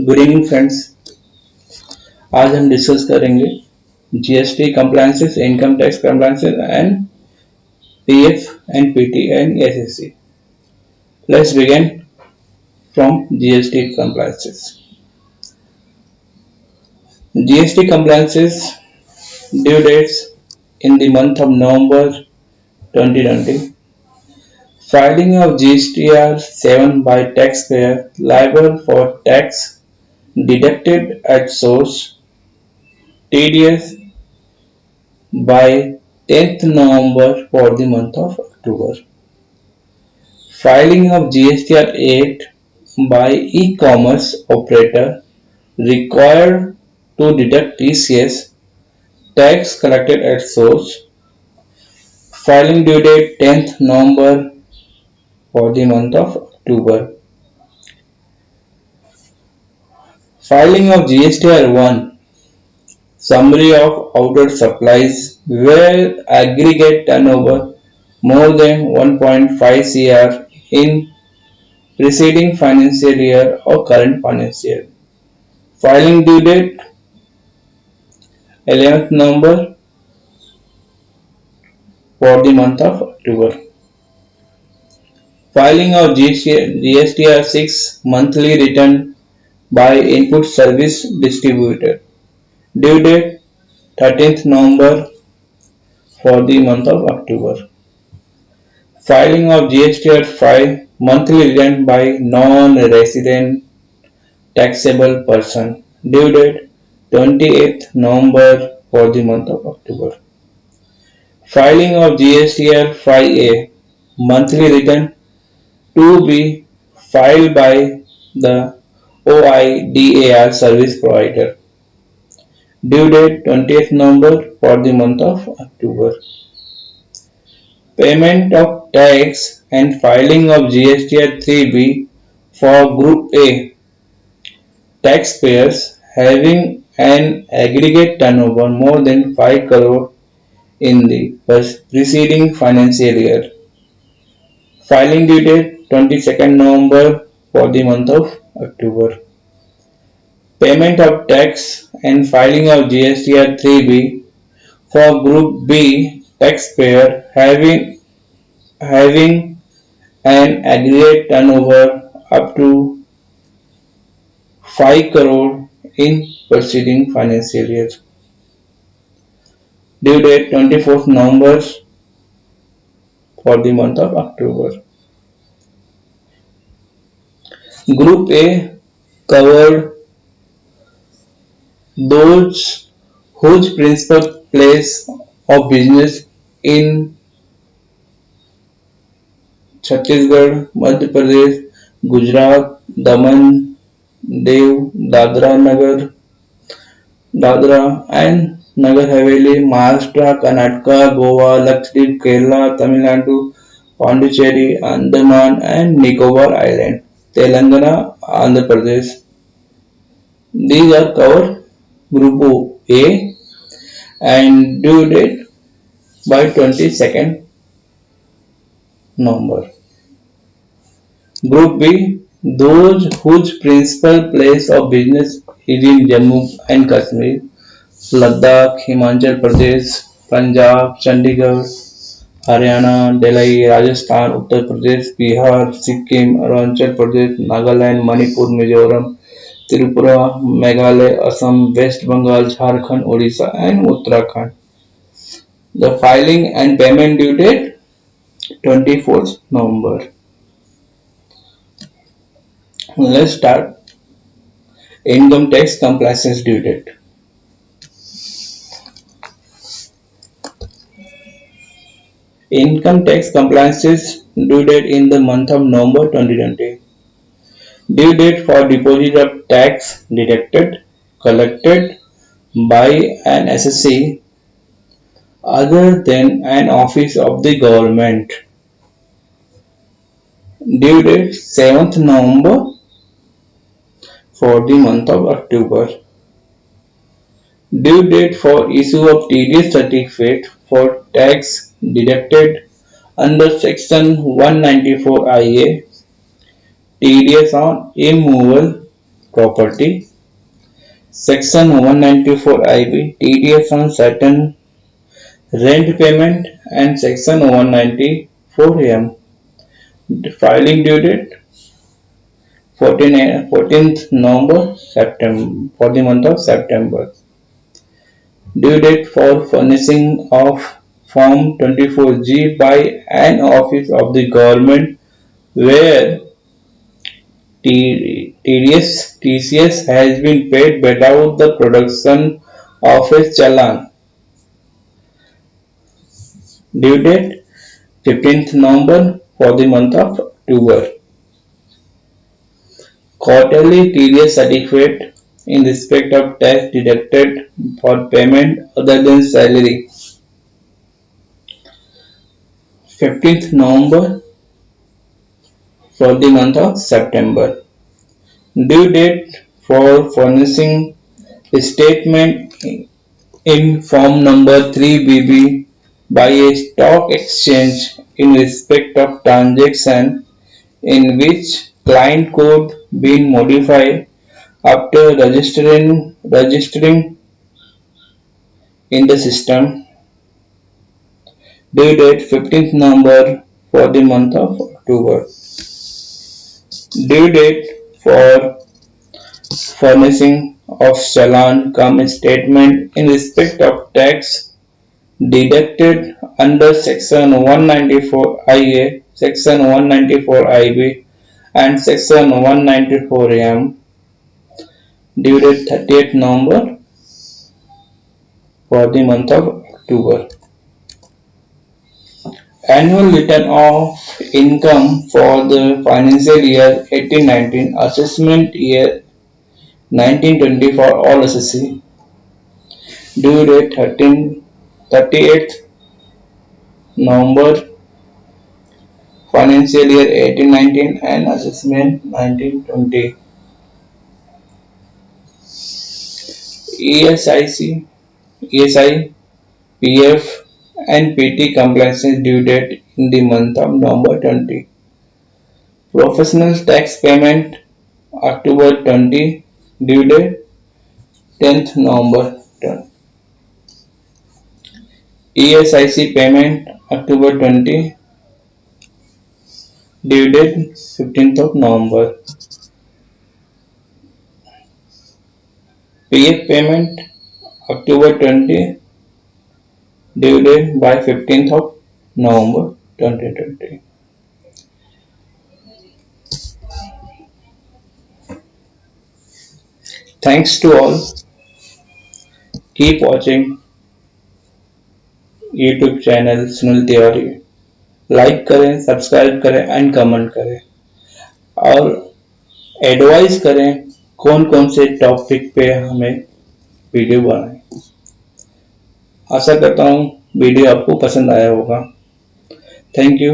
Good evening friends. आज हम discuss करेंगे GST compliances, income tax compliances and PF and PT and SSC. Let's begin from GST compliances. GST compliances due dates in the month of November 2020. Filing of GSTR 7 by taxpayer liable for tax deducted at source TDS by 10th November for the month of October. Filing of GSTR 8 by e-commerce operator required to deduct TCS tax collected at source. Filing due date 10th November for the month of October. Filing of GSTR 1 summary of outer supplies where aggregate turnover more than 1.5 crore in preceding financial year or current financial year. Filing due date 11th November for the month of October. Filing of GSTR 6 monthly return by input service distributor. Due date 13th November for the month of October. Filing of GSTR 5 monthly return by non-resident taxable person. Due date 28th November for the month of October. Filing of GSTR 5A monthly return to be filed by the OIDAR service provider. Due date 20th November for the month of October. Payment of tax and filing of GSTR 3B for Group A taxpayers having an aggregate turnover more than 5 crore in the preceding financial year. Filing due date 22nd November for the month of October. Payment of tax and filing of GSTR 3B for Group B taxpayer having an aggregate turnover up to 5 crore in preceding financial year. Due date 24th November for the month of October. Group A covered those whose principal place of business in Chhattisgarh, Madhya Pradesh, Gujarat, Daman, Diu, Dadra and Nagar Haveli, Maharashtra, Karnataka, Goa, Lakshadweep, Kerala, Tamil Nadu, Pondicherry, Andaman and Nicobar Island, Telangana, Andhra Pradesh. These are covered Group A and due date by 22nd November. Group B, those whose principal place of business is in Jammu and Kashmir, Ladakh, Himachal Pradesh, Punjab, Chandigarh, Haryana, Delhi, Rajasthan, Uttar Pradesh, Bihar, Sikkim, Arunachal Pradesh, Nagaland, Manipur, Mizoram, Tripura, Meghalaya, Assam, West Bengal, Jharkhand, Odisha and Uttarakhand. The filing and payment due date 24th November. Let's start. Income tax compliance due date. Income tax compliances due date in the month of November 2020. Due date for deposit of tax deducted, collected by an assessee other than an office of the government. Due date 7th November for the month of October. Due date for issue of TDS certificate for tax deducted under section 194 IA TDS on immovable property. Section 194 IB TDS on certain rent payment and Section 194 M filing due date 14th November September for the month of September. Due date for furnishing of Form 24G by an office of the government where TCS has been paid without the production of a challan. Due date 15th November for the month of October. Quarterly TDS certificate in respect of tax deducted for payment other than salary. 15th November for the month of September. Due date for furnishing statement in form number 3BB by a stock exchange in respect of transaction in which client code been modified after registering in the system. Due date 15th November for the month of October. Due date for furnishing of challan cum statement in respect of tax deducted under Section 194 IA, Section 194 IB and Section 194 M due date 30th November for the month of October. Annual return of income for the financial year 18-19, assessment year 19-20 for all assessee. Due date 30th November financial year 18-19 and assessment 19-20. ESIC, ESI, PF and PT compliance due date in the month of November 20. Professional tax payment October 20, due date 10th November 20. ESIC payment October 20, due date 15th of November. PF payment October 20, due date by 15th of November 2020. Thanks to all. Keep watching YouTube channel Sunil Tiwari. Like करें, subscribe करें and comment करें और advice करें कौन कौन से topic पे हमें वीडियो बनाएं. आशा करता हूँ वीडियो आपको पसंद आया होगा. Thank you.